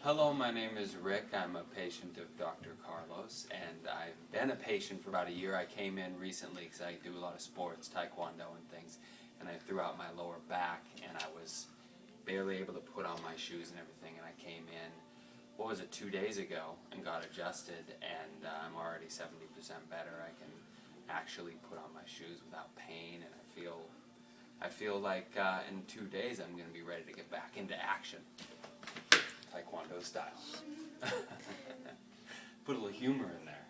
Hello, my name is Rick. I'm a patient of Dr. Carlos, and I've been a patient for about a year. I came in recently because I do a lot of sports, taekwondo and things, and I threw out my lower back, and I was barely able to put on my shoes and everything, and I came in, 2 days ago, and got adjusted, and I'm already 70% better. I can actually put on my shoes without pain, and I feel like in 2 days I'm going to be ready to get back into action. Taekwondo style. Put a little humor in there.